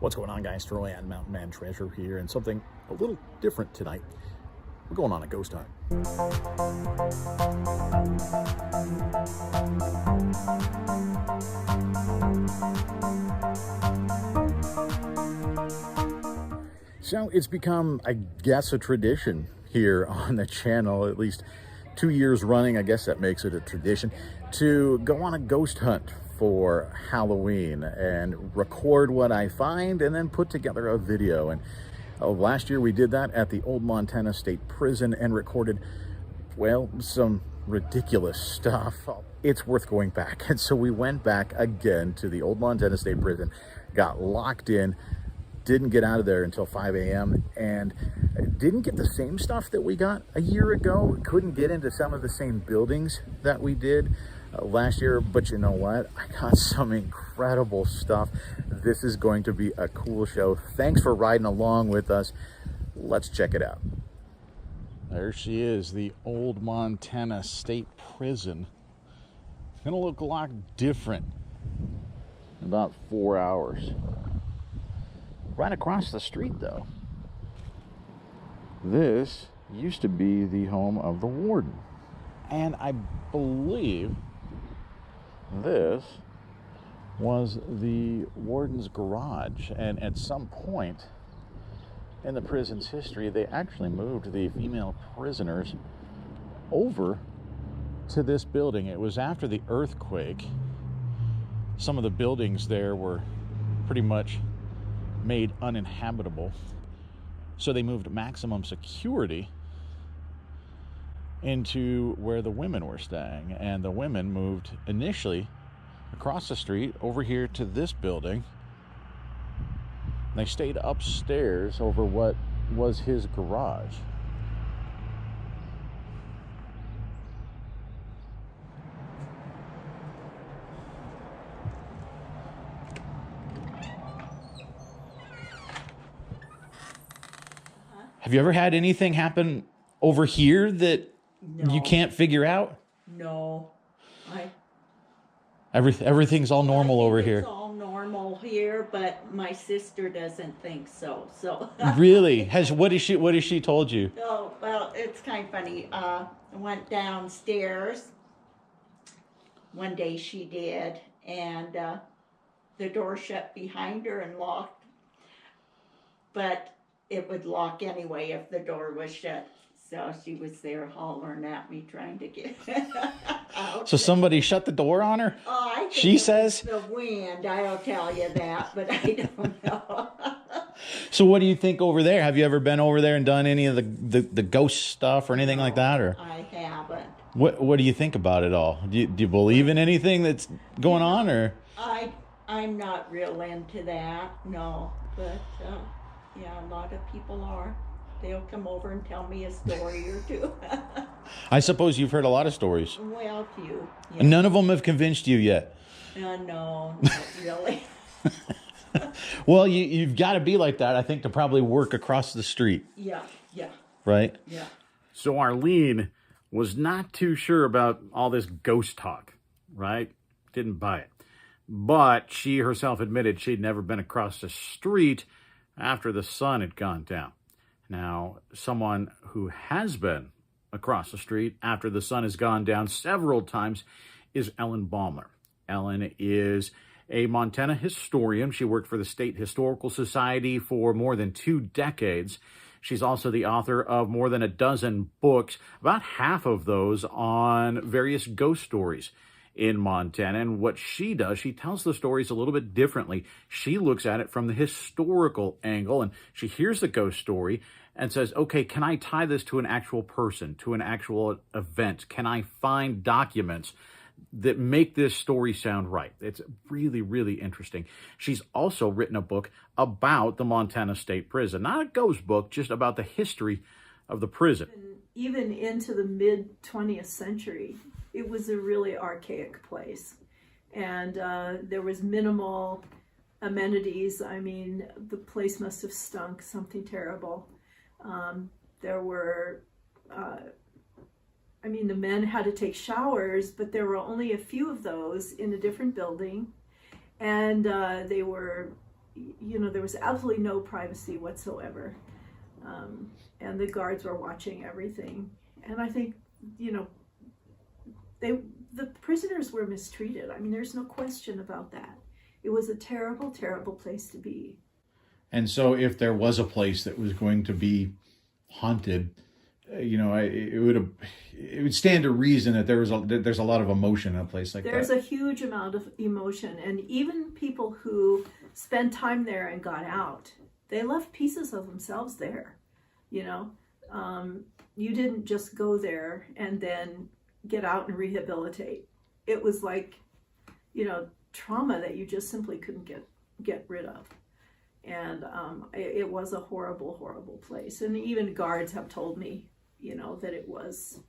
What's going on, guys? Troy and Mountain Man Treasure here, and something a little different tonight. We're going on a ghost hunt. So it's become, I guess, a tradition here on the channel, at least 2 years running. I guess that makes it a tradition to go on a ghost hunt for Halloween and record what I find and then put together a video. And last year we did that at the old Montana State Prison and recorded, well, some ridiculous stuff. It's worth going back. And so we went back again to the old Montana State Prison, got locked in, didn't get out of there until 5 a.m. and didn't get the same stuff that we got a year ago. Couldn't get into some of the same buildings that we did last year, but you know what? I got some incredible stuff. This is going to be a cool show. Thanks for riding along with us. Let's check it out. There she is, the old Montana State Prison. It's gonna look a lot different in about 4 hours. Right across the street, though, this used to be the home of the warden. And I believe this was the warden's garage. And at some point in the prison's history, they actually moved the female prisoners over to this building. It was after the earthquake. Some of the buildings there were pretty much made uninhabitable, so they moved maximum security into where the women were staying, and the women moved initially across the street over here to this building. They stayed upstairs over what was his garage. Have you ever had anything happen over here that you can't figure out? No. Everything's all normal over here. It's all normal here, but my sister doesn't think so. Really? What has she told you? Oh, well, it's kind of funny. I went downstairs. One day she did, and the door shut behind her and locked. But it would lock anyway if the door was shut. So she was there hollering at me, trying to get out. So somebody shut the door on her? Oh, I think she says? The wind, I'll tell you that, but I don't know. So what do you think over there? Have you ever been over there and done any of the ghost stuff or anything like that? Or I haven't. What do you think about it all? Do you believe in anything that's going on? Or I'm not real into that, no. But yeah, a lot of people are. They'll come over and tell me a story or two. I suppose you've heard a lot of stories. Well, few. Yeah. And none of them have convinced you yet. No, not really. Well, you've got to be like that, I think, to probably work across the street. Yeah. Right? Yeah. So Arlene was not too sure about all this ghost talk, right? Didn't buy it. But she herself admitted she'd never been across the street after the sun had gone down. Now, someone who has been across the street after the sun has gone down several times is Ellen Baumler. Ellen is a Montana historian. She worked for the State Historical Society for more than 2 decades. She's also the author of more than a dozen books, about half of those on various ghost stories in Montana. And what she does, she tells the stories a little bit differently. She looks at it from the historical angle, and she hears the ghost story and says, okay, can I tie this to an actual person, to an actual event? Can I find documents that make this story sound right? It's really, really interesting. She's also written a book about the Montana State Prison. Not a ghost book, just about the history of the prison. Even into the mid-20th century, it was a really archaic place. And there was minimal amenities. I mean, the place must have stunk something terrible. There were, the men had to take showers, but there were only a few of those in a different building. And they were you know, there was absolutely no privacy whatsoever. And the guards were watching everything. And I think, you know, the prisoners were mistreated. I mean, there's no question about that. It was a terrible, terrible place to be. And so if there was a place that was going to be haunted, you know, it would stand to reason that there's a lot of emotion in a place like that. There's a huge amount of emotion, and even people who spent time there and got out, they left pieces of themselves there. You know, you didn't just go there and then get out and rehabilitate. It was like, you know, trauma that you just simply couldn't get rid of. And it was a horrible, horrible place. And even guards have told me, you know, that it was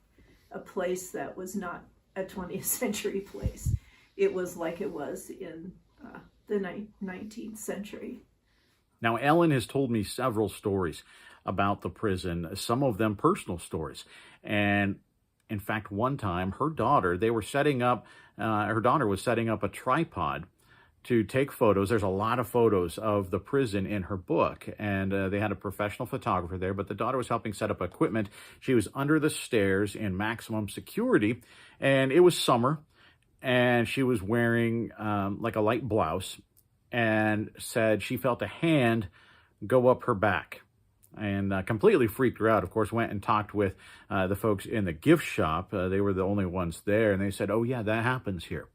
a place that was not a 20th century place. It was like it was in the 19th century. Now, Ellen has told me several stories about the prison, some of them personal stories. And in fact, one time, her daughter was setting up a tripod to take photos. There's a lot of photos of the prison in her book, and they had a professional photographer there, but the daughter was helping set up equipment. She was under the stairs in maximum security, and it was summer, and she was wearing like a light blouse, and said she felt a hand go up her back, and completely freaked her out. Of course, went and talked with the folks in the gift shop. They were the only ones there, and they said, oh yeah, that happens here.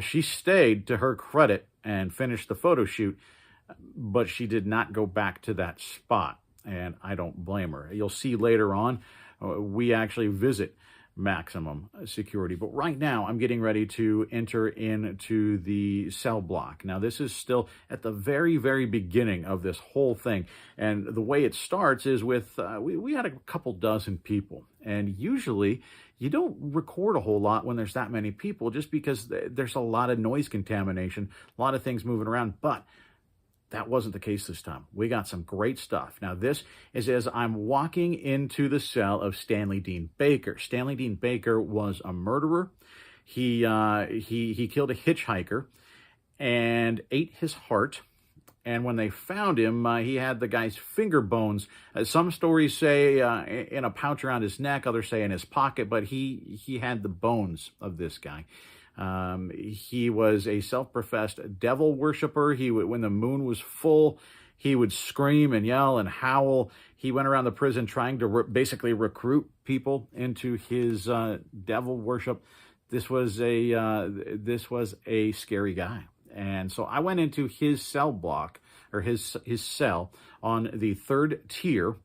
She stayed, to her credit, and finished the photo shoot, but she did not go back to that spot, and I don't blame her. You'll see later on, we actually visit maximum security, but right now I'm getting ready to enter into the cell block. Now, this is still at the very, very beginning of this whole thing, and the way it starts is with, we had a couple dozen people, and usually you don't record a whole lot when there's that many people, just because there's a lot of noise contamination, a lot of things moving around. But that wasn't the case this time. We got some great stuff. Now, this is as I'm walking into the cell of Stanley Dean Baker. Stanley Dean Baker was a murderer. He killed a hitchhiker and ate his heart. And when they found him, he had the guy's finger bones. Some stories say in a pouch around his neck, others say in his pocket, but he had the bones of this guy. He was a self-professed devil worshiper. When the moon was full, he would scream and yell and howl. He went around the prison trying to basically recruit people into his devil worship. This was a scary guy. And so I went into his cell block, or his cell on the third tier,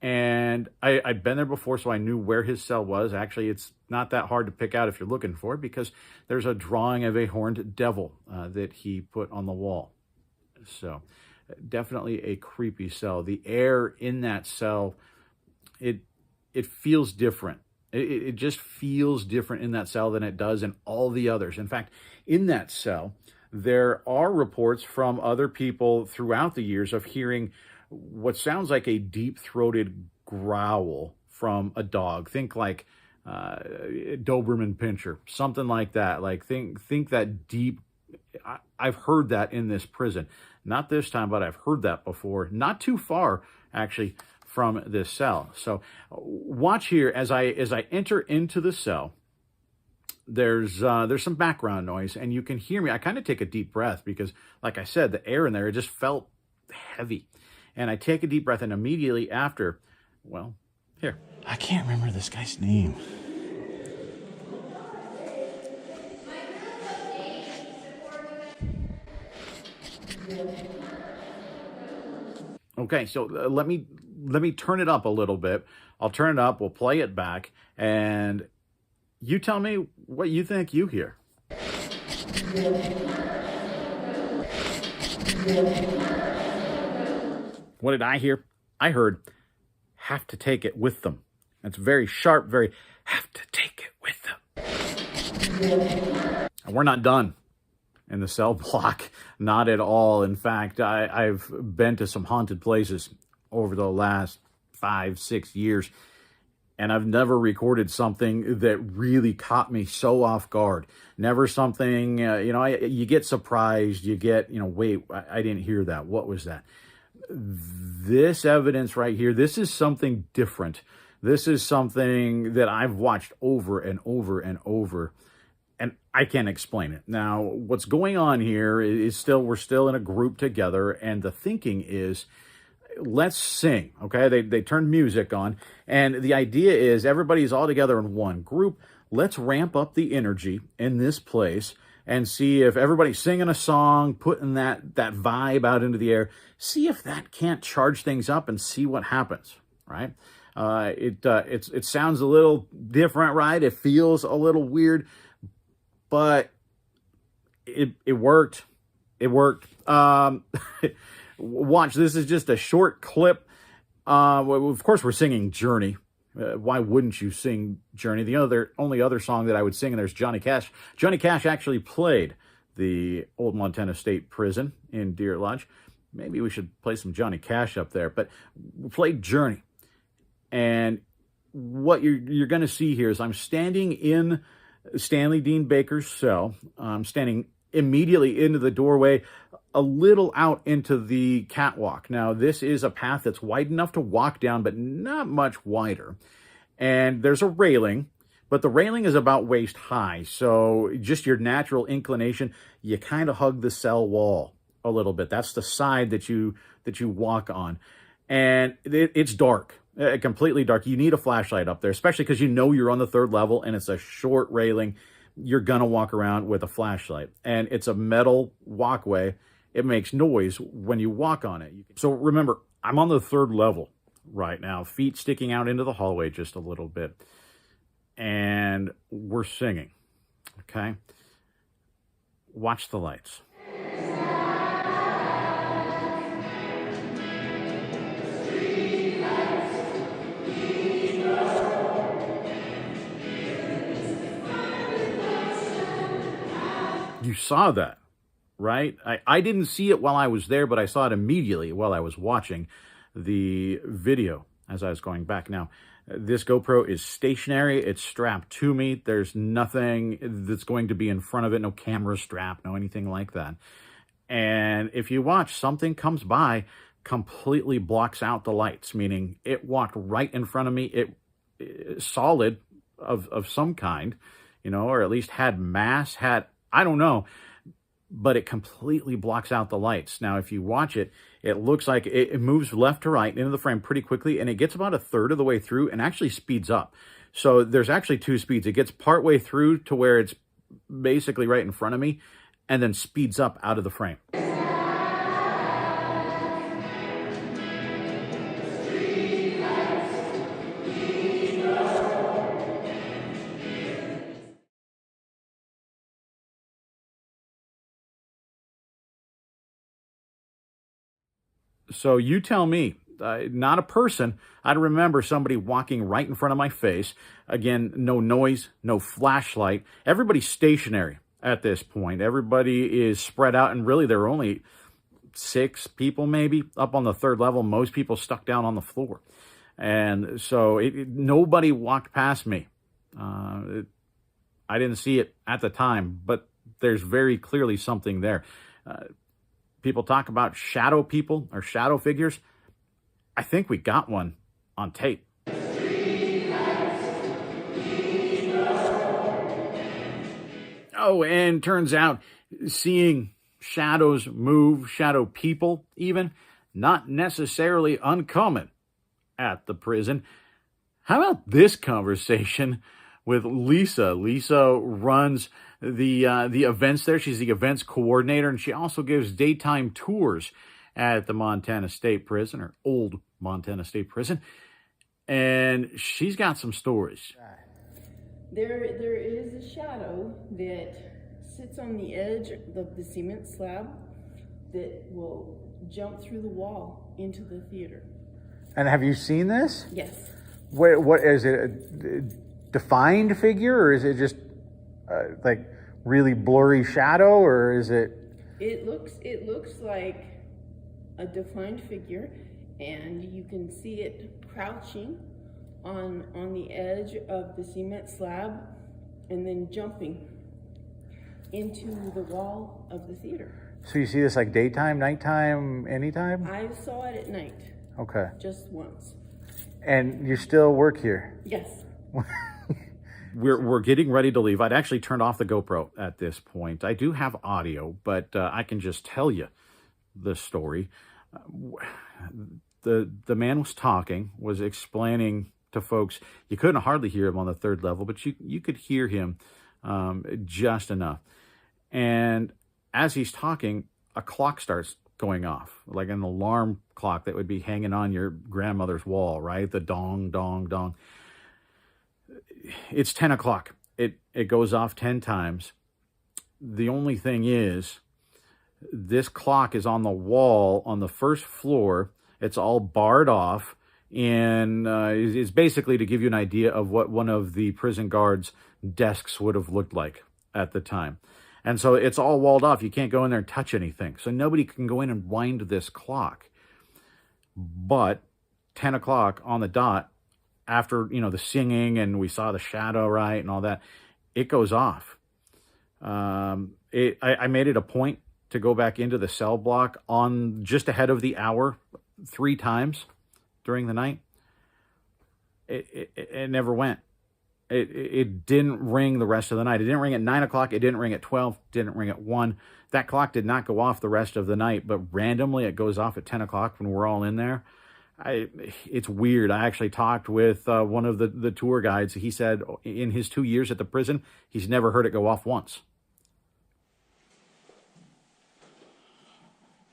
and I'd been there before, so I knew where his cell was. Actually, it's not that hard to pick out if you're looking for it, because there's a drawing of a horned devil that he put on the wall. So definitely a creepy cell. The air in that cell, it feels different. It just feels different in that cell than it does in all the others. In fact, in that cell, there are reports from other people throughout the years of hearing what sounds like a deep-throated growl from a dog. Think like Doberman Pinscher, something like that. Like think that deep. I've heard that in this prison. Not this time, but I've heard that before. Not too far, actually, from this cell. So watch here as I enter into the cell. There's some background noise, and you can hear me. I kind of take a deep breath because, like I said, the air in there, it just felt heavy. And I take a deep breath, and immediately after, well, here. I can't remember this guy's name. Okay, so let me turn it up a little bit. I'll turn it up, we'll play it back, and you tell me what you think you hear. What did I hear? I heard, have to take it with them. That's very sharp, very, have to take it with them. And we're not done in the cell block, not at all. In fact, I've been to some haunted places over the last 5-6 years, And I've never recorded something that really caught me so off guard. Never something, you get surprised, you get, wait, I didn't hear that. What was that? This evidence right here, this is something different. This is something that I've watched over and over and over, and I can't explain it. Now, what's going on here is we're still in a group together, and the thinking is, let's sing, okay? They turn music on, and the idea is everybody's all together in one group. Let's ramp up the energy in this place and see if everybody's singing a song, putting that vibe out into the air. See if that can't charge things up and see what happens, right? It sounds a little different, right? It feels a little weird, but it worked. It worked. Watch, this is just a short clip. Of course, we're singing Journey. Why wouldn't you sing Journey? The only other song that I would sing, and there's Johnny Cash. Johnny Cash actually played the old Montana State Prison in Deer Lodge. Maybe we should play some Johnny Cash up there, but we played Journey. And what you're going to see here is I'm standing in Stanley Dean Baker's cell. I'm standing immediately into the doorway, a little out into the catwalk. Now, this is a path that's wide enough to walk down, but not much wider. And there's a railing, but the railing is about waist high. So just your natural inclination, you kind of hug the cell wall a little bit. That's the side that you walk on. And it's dark, completely dark. You need a flashlight up there, especially because you're on the 3rd level and it's a short railing. You're going to walk around with a flashlight. And it's a metal walkway. It makes noise when you walk on it. So remember, I'm on the 3rd level right now, feet sticking out into the hallway just a little bit. And we're singing, okay? Watch the lights. You saw that, right? I didn't see it while I was there, but I saw it immediately while I was watching the video as I was going back. Now, this GoPro is stationary. It's strapped to me. There's nothing that's going to be in front of it. No camera strap, no anything like that. And if you watch, something comes by, completely blocks out the lights, meaning it walked right in front of me. It solid of some kind, or at least had mass, I don't know, but it completely blocks out the lights. Now, if you watch it, it looks like it moves left to right into the frame pretty quickly, and it gets about 1/3 of the way through and actually speeds up. So there's actually 2 speeds. It gets partway through to where it's basically right in front of me, and then speeds up out of the frame. So you tell me, not a person. I remember somebody walking right in front of my face. Again, no noise, no flashlight. Everybody's stationary at this point. Everybody is spread out, and really there are only 6 people maybe up on the 3rd level. Most people stuck down on the floor. And so nobody walked past me. I didn't see it at the time, but there's very clearly something there. People talk about shadow people or shadow figures. I think we got one on tape. Oh, and turns out seeing shadows move, shadow people even, not necessarily uncommon at the prison. How about this conversation with Lisa? Lisa runs the events there. She's the events coordinator, and she also gives daytime tours at the Montana State Prison, or old Montana State Prison. And she's got some stories. There is a shadow that sits on the edge of the cement slab that will jump through the wall into the theater. And have you seen this? Yes. What is it? A defined figure, or is it just like really blurry shadow, or is it? It looks like a defined figure, and you can see it crouching on the edge of the cement slab and then jumping into the wall of the theater. So you see this like daytime, nighttime, anytime? I saw it at night, Okay. just once. And you still work here? Yes. We're getting ready to leave. I'd actually turned off the GoPro at this point. I do have audio, but I can just tell you the story. The man was talking, was explaining to folks. You couldn't hardly hear him on the third level, but you could hear him just enough. And as he's talking, a clock starts going off, like an alarm clock that would be hanging on your grandmother's wall, right? The dong, dong, dong. It's 10 o'clock. It goes off 10 times. The only thing is, this clock is on the wall on the first floor. It's all barred off, and it's basically to give you an idea of what one of the prison guards' desks would have looked like at the time. And so it's all walled off. You can't go in there and touch anything. So nobody can go in and wind this clock. But 10 o'clock on the dot, after, the singing and we saw the shadow, right, and all that, it goes off. I made it a point to go back into the cell block on just ahead of the hour 3 times during the night. It never went. It didn't ring the rest of the night. It didn't ring at 9 o'clock. It didn't ring at 12. Didn't ring at 1. That clock did not go off the rest of the night, but randomly it goes off at 10 o'clock when we're all in there. It's weird. I actually talked with one of the tour guides. He said in his 2 years at the prison, he's never heard it go off once.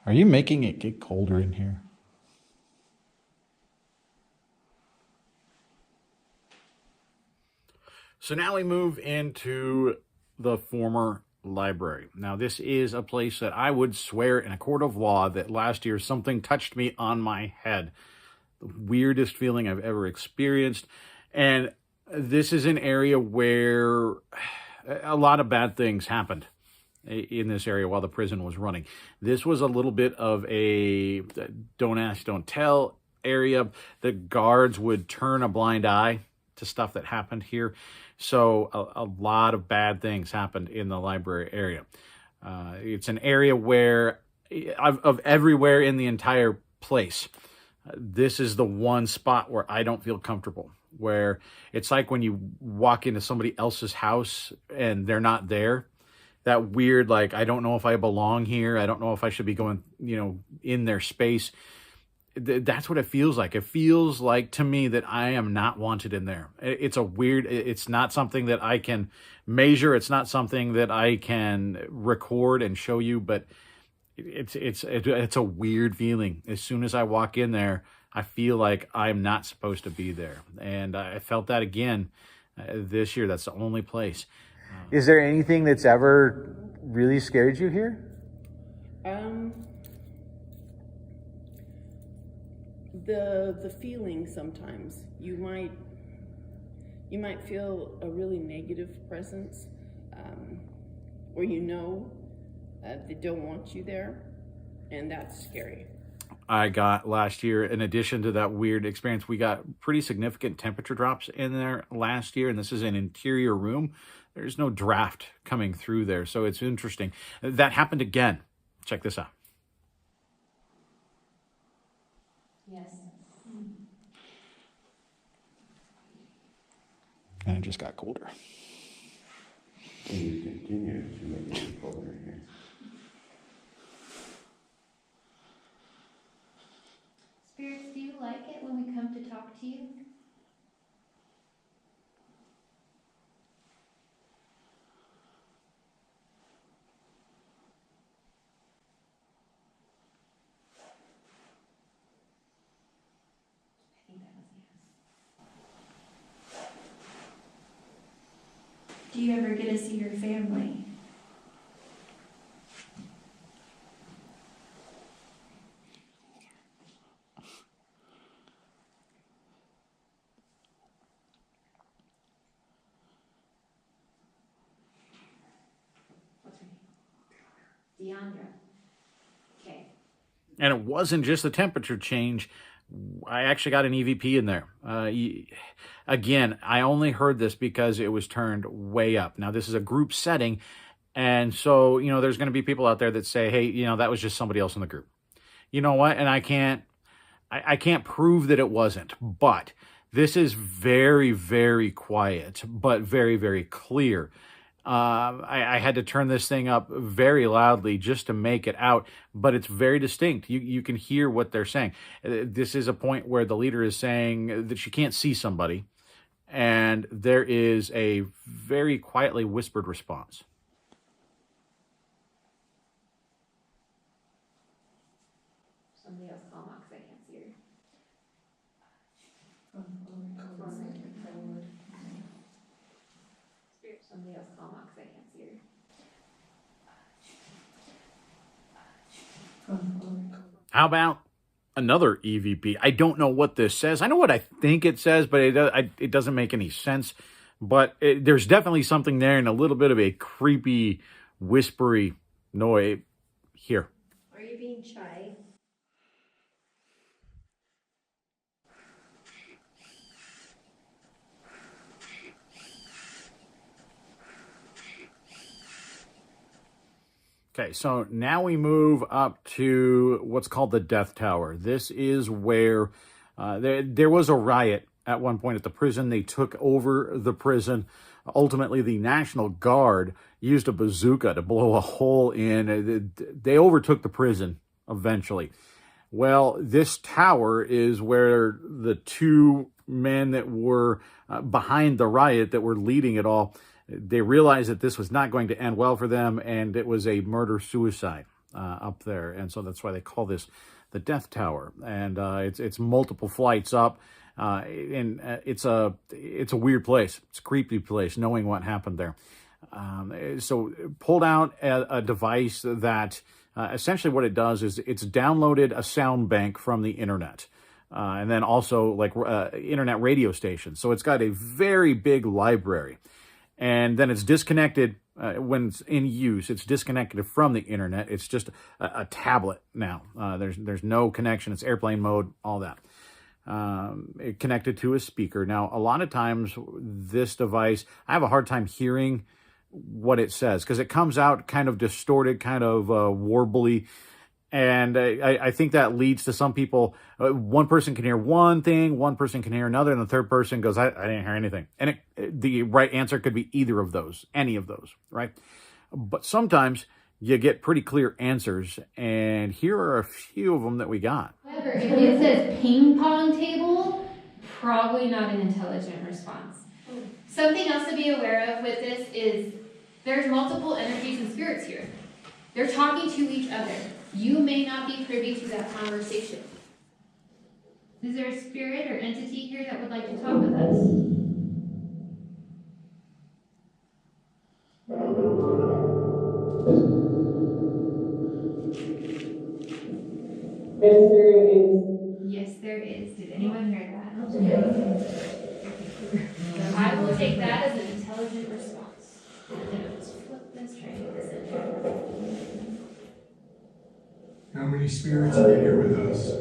Are you making it get colder in here? So now we move into the former library. Now, this is a place that I would swear in a court of law that last year something touched me on my head. The weirdest feeling I've ever experienced. And this is an area where a lot of bad things happened in this area while the prison was running. This was a little bit of a don't ask, don't tell area. The guards would turn a blind eye to stuff that happened here. So a lot of bad things happened in the library area. It's an area where, of everywhere in the entire place, this is the one spot where I don't feel comfortable. Where it's like when you walk into somebody else's house and they're not there. That weird, like, I don't know if I belong here. I don't know if I should be going, in their space. That's what it feels like. It feels like to me that I am not wanted in there. It's not something that I can measure. It's not something that I can record and show you, but it's a weird feeling. As soon as I walk in there, I feel like I'm not supposed to be there. And I felt that again this year. That's the only place. Is there anything that's ever really scared you here? The feeling sometimes. You might feel a really negative presence, or they don't want you there, and that's scary. I got last year, in addition to that weird experience, we got pretty significant temperature drops in there last year, and this is an interior room. There's no draft coming through there, so it's interesting. That happened again. Check this out. Yes. And it just got colder. Things continue to make it colder here. Spirits, do you like it when we come to talk to you? I think that was yes. Do you ever get to see your family? What's her name? Deandra. Okay. And it wasn't just the temperature change. I actually got an EVP in there. Again, I only heard this because it was turned way up. Now, this is a group setting, and so, there's going to be people out there that say, hey, that was just somebody else in the group. You know what? And I can't prove that it wasn't, but this is very, very quiet, but very, very clear. I had to turn this thing up very loudly just to make it out, but it's very distinct. You can hear what they're saying. This is a point where the leader is saying that she can't see somebody, and there is a very quietly whispered response. Somebody else call Mom, 'cause I can't see her. Somebody else call Mom, 'cause I can't see her. How about another EVP? I don't know what this says. I know what I think it says, but it doesn't make any sense. But there's definitely something there and a little bit of a creepy, whispery noise here. Are you being shy? Okay, so now we move up to what's called the Death Tower. This is where there was a riot at one point at the prison. They took over the prison. Ultimately, the National Guard used a bazooka to blow a hole in. They overtook the prison eventually. Well, this tower is where the two men that were behind the riot, that were leading it all, they realized that this was not going to end well for them, and it was a murder-suicide up there. And so that's why they call this the Death Tower. And it's multiple flights up, and it's a weird place. It's a creepy place, knowing what happened there. So pulled out a device that essentially what it does is it's downloaded a sound bank from the internet. And then also like internet radio stations. So it's got a very big library. And then it's disconnected when it's in use. It's disconnected from the internet. It's just a tablet now. There's no connection. It's airplane mode, all that. It connected to a speaker. Now, a lot of times this device, I have a hard time hearing what it says because it comes out kind of distorted, kind of warbly. And I think that leads to some people, one person can hear one thing, one person can hear another, and the third person goes, I didn't hear anything. And the right answer could be either of those, any of those, right? But sometimes you get pretty clear answers, and here are a few of them that we got. However, if it says ping pong table, probably not an intelligent response. Something else to be aware of with this is there's multiple energies and spirits here. They're talking to each other. You may not be privy to that conversation. Is there a spirit or entity here that would like to talk with us? Yes, there is. Yes, there is. Did anyone hear that? So I will take that as an intelligent response. And then let's flip this, try to get this in there. How many spirits are here with us?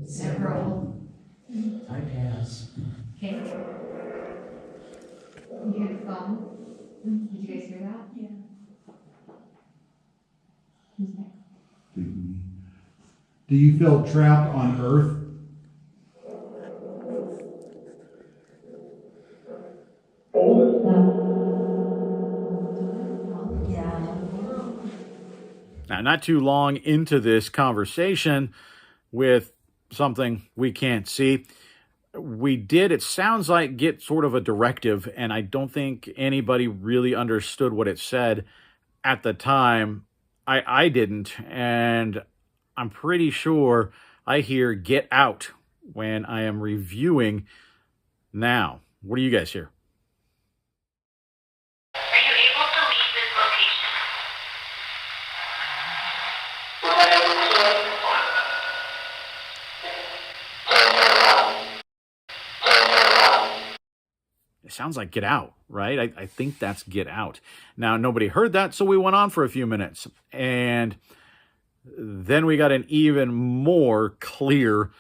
Several. I pass. Okay. You hear the phone? Did you guys hear that? Yeah. Who's next? Do you feel trapped on Earth? Now, not too long into this conversation with something we can't see, we did, it sounds like, get sort of a directive, and I don't think anybody really understood what it said at the time. I didn't, and I'm pretty sure I hear "get out" when I am reviewing now. What do you guys hear? Are you able to leave this location? It sounds like "get out," right? I think that's "get out." Now, nobody heard that, so we went on for a few minutes. And then we got an even more clear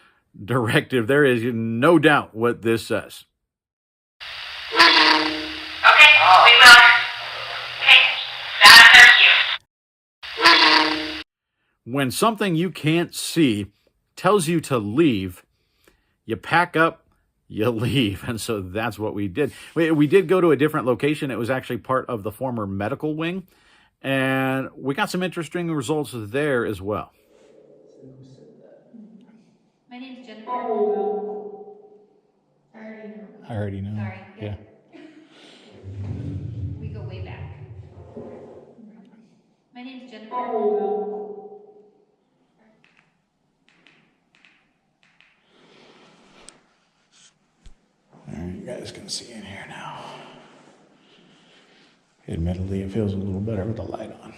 directive. There is no doubt what this says. Okay, we will. Okay, that's our cue. When something you can't see tells you to leave, you pack up, you leave. And so that's what we did. We did go to a different location. It was actually part of the former medical wing. And we got some interesting results there as well. My name's Jennifer. I already know. Sorry. Yeah. We go way back. My name's Jennifer. All right, you guys can see in here now. Admittedly, it feels a little better with the light on.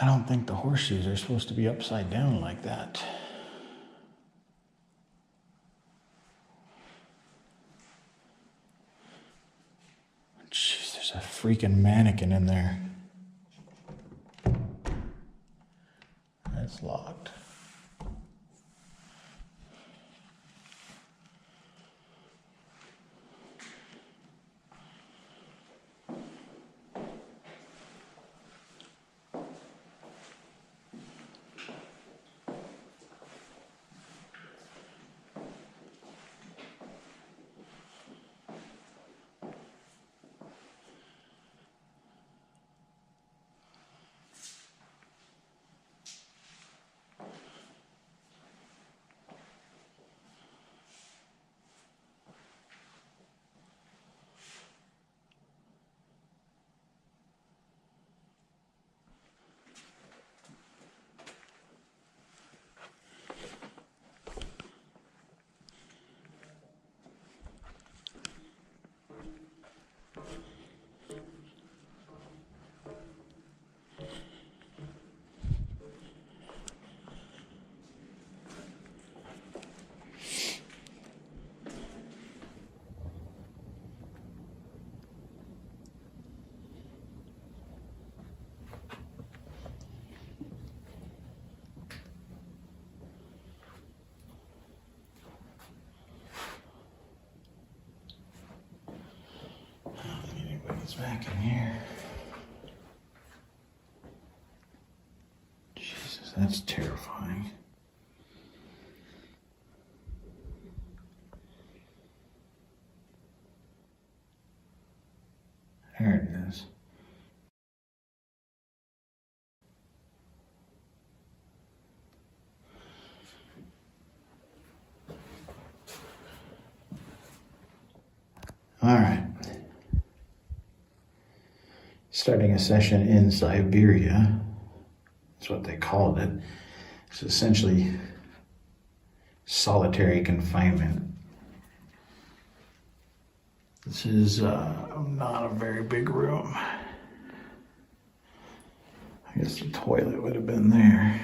I don't think the horseshoes are supposed to be upside down like that. Jeez, there's a freaking mannequin in there. That's locked. Anybody's back in here. Jesus, that's terrifying. There it is. All right. Starting a session in Siberia. That's what they called it. It's essentially solitary confinement. This is not a very big room. I guess the toilet would have been there.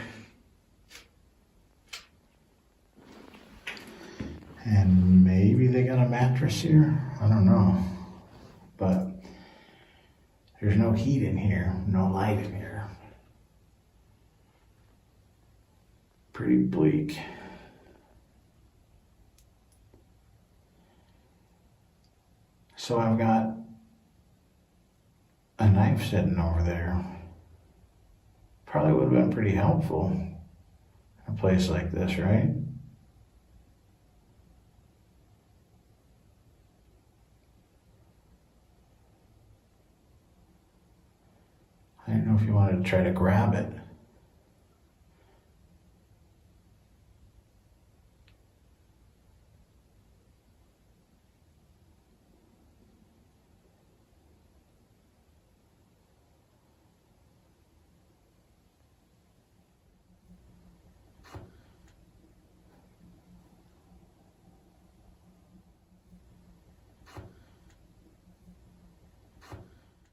And maybe they got a mattress here. I don't know. But there's no heat in here, no light in here. Pretty bleak. So I've got a knife sitting over there. Probably would have been pretty helpful in a place like this, right? I didn't know if you wanted to try to grab it.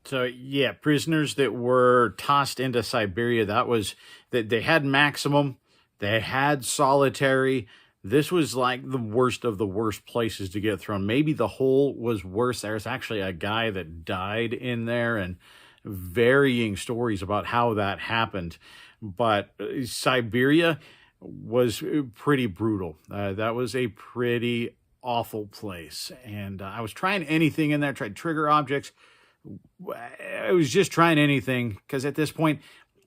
So yeah, prisoners that were tossed into Siberia, that they had maximum, they had solitary. This was like the worst of the worst places to get thrown. Maybe the hole was worse. There's actually a guy that died in there, and varying stories about how that happened. But Siberia was pretty brutal. That was a pretty awful place. And I was trying anything in there, tried trigger objects. I was just trying anything because at this point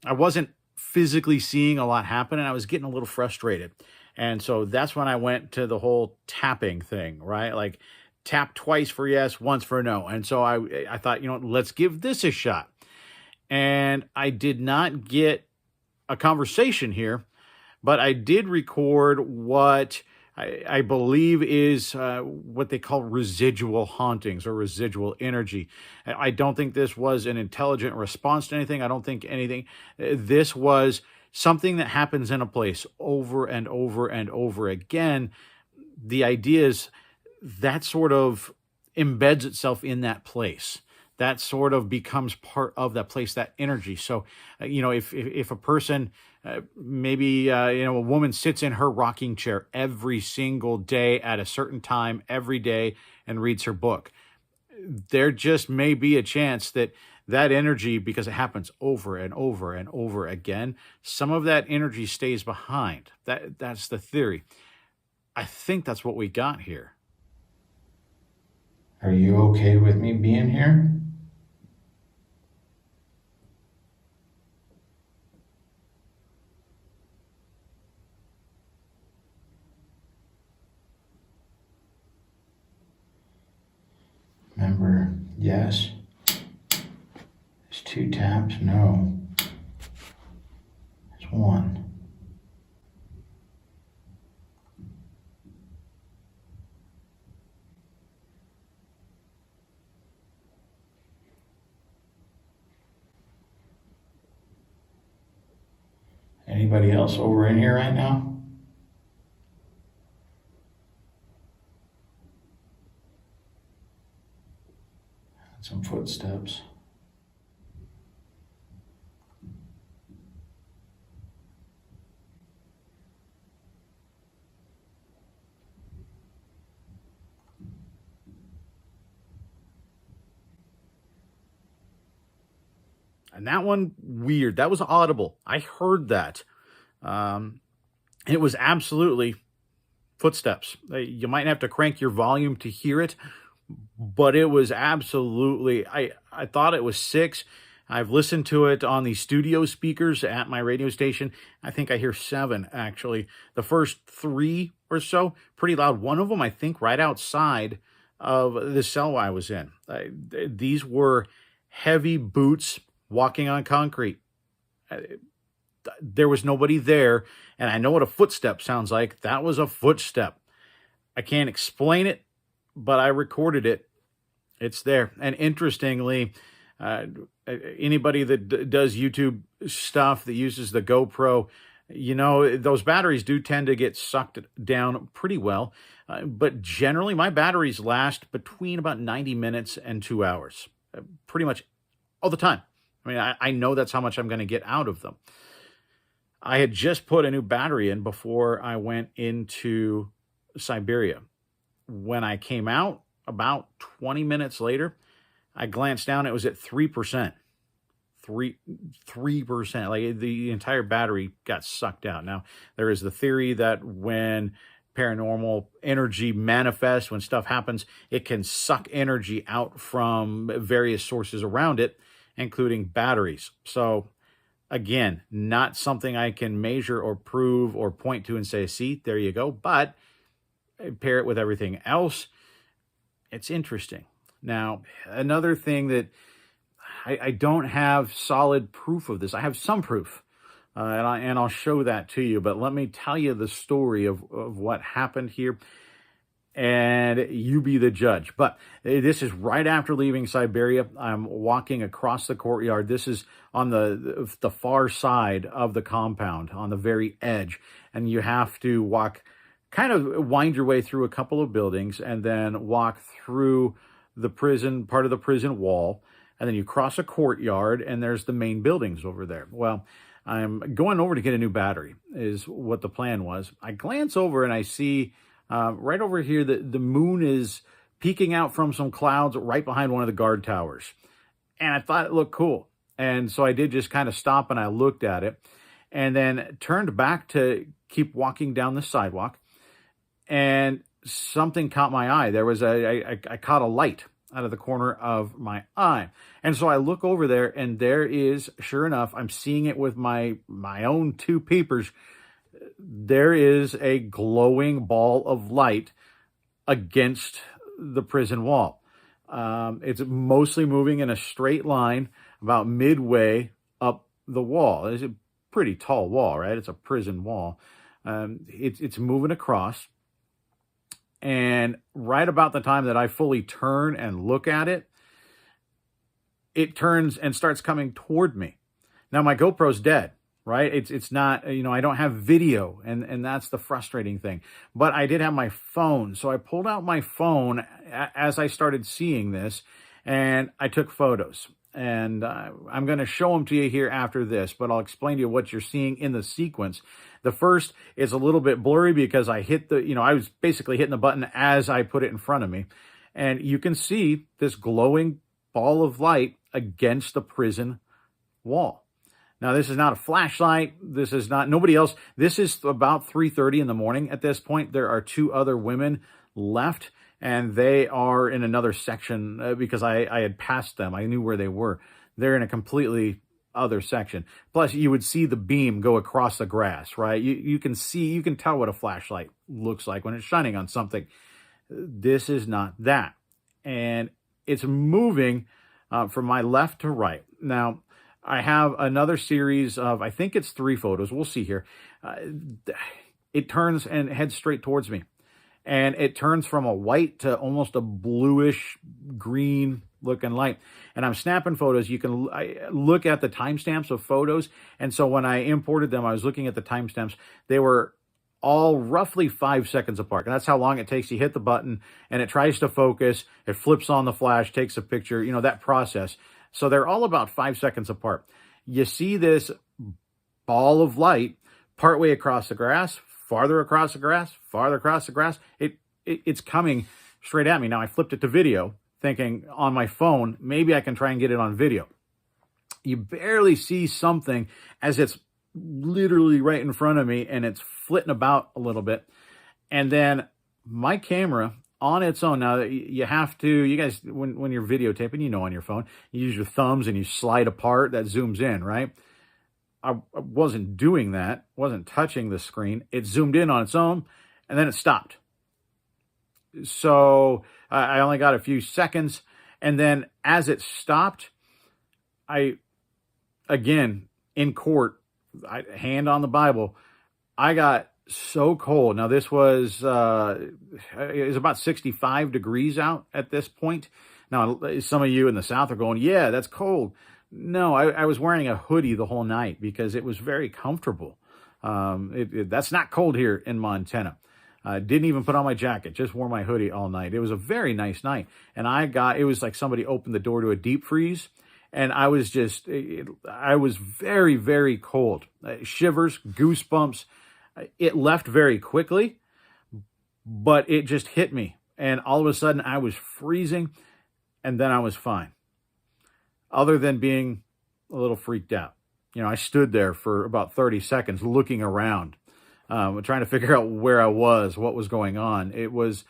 I wasn't physically seeing a lot happen, and I was getting a little frustrated. And so that's when I went to the whole tapping thing, right? Like tap twice for yes, once for no. And so I thought, let's give this a shot. And I did not get a conversation here, but I did record what I believe is what they call residual hauntings or residual energy. I don't think this was an intelligent response to anything. I don't think anything. This was something that happens in a place over and over and over again. The idea is that sort of embeds itself in that place. That sort of becomes part of that place, that energy. So, if a person, maybe, a woman sits in her rocking chair every single day at a certain time every day and reads her book, there just may be a chance that energy, because it happens over and over and over again, some of that energy stays behind. That's the theory. I think that's what we got here. Are you okay with me being here? Remember, yes. It's 2 taps, no. It's 1. Anybody else over in here right now? Some footsteps. And that one, weird. That was audible. I heard that. It was absolutely footsteps. You might have to crank your volume to hear it, but it was absolutely, I thought it was 6. I've listened to it on the studio speakers at my radio station. I think I hear 7, actually. The first 3 or so, pretty loud. One of them, I think, right outside of the cell I was in. These were heavy boots walking on concrete. There was nobody there, and I know what a footstep sounds like. That was a footstep. I can't explain it, but I recorded it. It's there. And interestingly, anybody that does YouTube stuff that uses the GoPro, those batteries do tend to get sucked down pretty well. But generally, my batteries last between about 90 minutes and 2 hours, pretty much all the time. I mean, I know that's how much I'm going to get out of them. I had just put a new battery in before I went into Siberia. When I came out, about 20 minutes later, I glanced down. It was at 3%. 3%. Like the entire battery got sucked out. Now, there is the theory that when paranormal energy manifests, when stuff happens, it can suck energy out from various sources around it, including batteries. So again, not something I can measure or prove or point to and say, see, there you go. But pair it with everything else, it's interesting. Now, another thing that I don't have solid proof of this. I have some proof, and I'll show that to you. But let me tell you the story of what happened here, and you be the judge. But this is right after leaving Siberia. I'm walking across the courtyard. This is on the far side of the compound, on the very edge. And you have to walk, kind of wind your way through a couple of buildings and then walk through the prison, part of the prison wall. and then you cross a courtyard, and there's the main buildings over there. Well, I'm going over to get a new battery, is what the plan was. I glance over and I see right over here that the moon is peeking out from some clouds right behind one of the guard towers. And I thought it looked cool. And so I did just kind of stop and I looked at it and then turned back to keep walking down the sidewalk. And something caught my eye. There was I caught a light out of the corner of my eye. And so I look over there and there is, sure enough, I'm seeing it with my own two peepers. There is a glowing ball of light against the prison wall. It's mostly moving in a straight line about midway up the wall. It's a pretty tall wall, right? It's a prison wall. It's moving across. And right about the time that I fully turn and look at it, it turns and starts coming toward me. Now, my GoPro's dead, right? It's not, I don't have video, and that's the frustrating thing. But I did have my phone. So I pulled out my phone as I started seeing this, and I took photos. And I'm going to show them to you here after this, but I'll explain to you what you're seeing in the sequence. The first is a little bit blurry because I hit I was basically hitting the button as I put it in front of me. And you can see this glowing ball of light against the prison wall. Now, this is not a flashlight. This is not, nobody else. This is about 3:30 in the morning at this point. There are two other women left, and they are in another section because I had passed them. I knew where they were. They're in a completely other section. Plus, you would see the beam go across the grass, right? You can tell what a flashlight looks like when it's shining on something. This is not that. And it's moving from my left to right. Now, I have another series of, I think it's 3 photos. We'll see here. It turns and heads straight towards me. And it turns from a white to almost a bluish green looking light. And I'm snapping photos. I look at the timestamps of photos. And so when I imported them, I was looking at the timestamps. They were all roughly 5 seconds apart. And that's how long it takes. You hit the button and it tries to focus. It flips on the flash, takes a picture, that process. So they're all about 5 seconds apart. You see this ball of light partway across the grass, farther across the grass, farther across the grass. It's coming straight at me. Now, I flipped it to video, thinking on my phone, maybe I can try and get it on video. You barely see something as it's literally right in front of me, and it's flitting about a little bit. And then my camera on its own. Now, you have to, you guys, when you're videotaping, on your phone, you use your thumbs and you slide apart. That zooms in, right? I wasn't doing that, wasn't touching the screen. It zoomed in on its own, and then it stopped. So I only got a few seconds, and then as it stopped, again, in court, hand on the Bible, I got so cold. Now, this was, it was about 65 degrees out at this point. Now, some of you in the South are going, yeah, that's cold. No, I was wearing a hoodie the whole night because it was very comfortable. That's not cold here in Montana. Didn't even put on my jacket, just wore my hoodie all night. It was a very nice night. And it was like somebody opened the door to a deep freeze. And I was very, very cold. Shivers, goosebumps. It left very quickly, but it just hit me. And all of a sudden I was freezing, and then I was fine. Other than being a little freaked out. I stood there for about 30 seconds looking around, trying to figure out where I was, what was going on. It was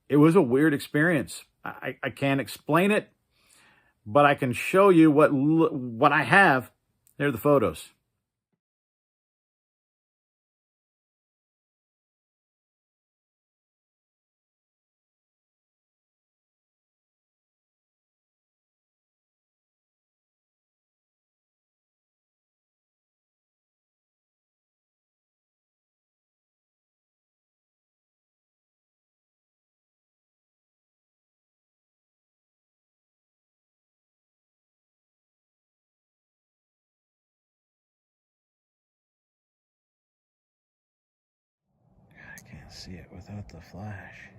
a weird experience. I can't explain it, but I can show you what I have. There are the photos. I can't see it without the flash.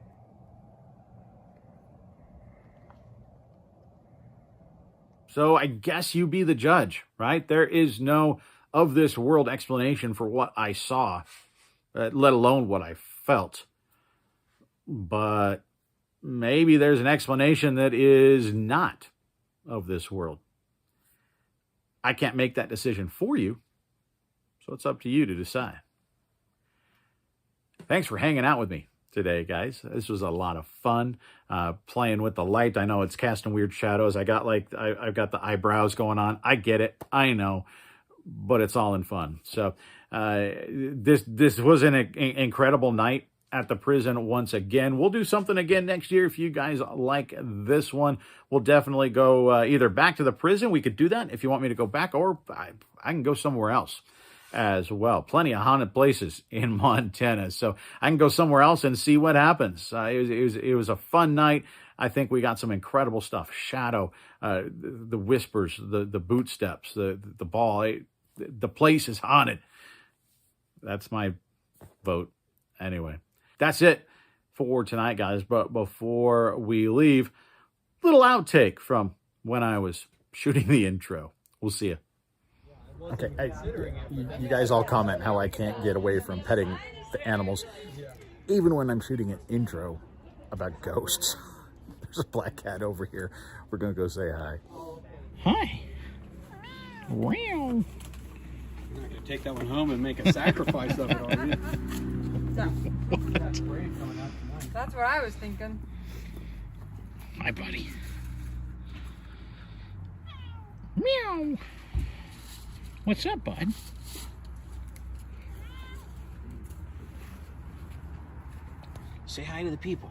So I guess you be the judge, right? There is no of this world explanation for what I saw, let alone what I felt. But maybe there's an explanation that is not of this world. I can't make that decision for you, so it's up to you to decide. Thanks for hanging out with me today, guys. This was a lot of fun playing with the light. I know it's casting weird shadows. I've got the eyebrows going on. I get it. I know, but it's all in fun. So this was an incredible night at the prison once again. We'll do something again next year if you guys like this one. We'll definitely go either back to the prison. We could do that if you want me to go back, or I can go somewhere else as well. Plenty of haunted places in Montana, so I can go somewhere else and see what happens. It was a fun night. I think we got some incredible stuff. Shadow, the whispers, the boot steps, the ball. The place is haunted. That's my vote. Anyway, that's it for tonight, guys. But before we leave, little outtake from when I was shooting the intro. We'll see you. Okay, you guys all comment how I can't get away from petting the animals, even when I'm shooting an intro about ghosts. There's a black cat over here. We're gonna go say hi. Hi. Wow. You're not gonna take that one home and make a sacrifice of it, are you? That's what I was thinking. Hi, buddy. Meow. What's up, bud? Say hi to the people.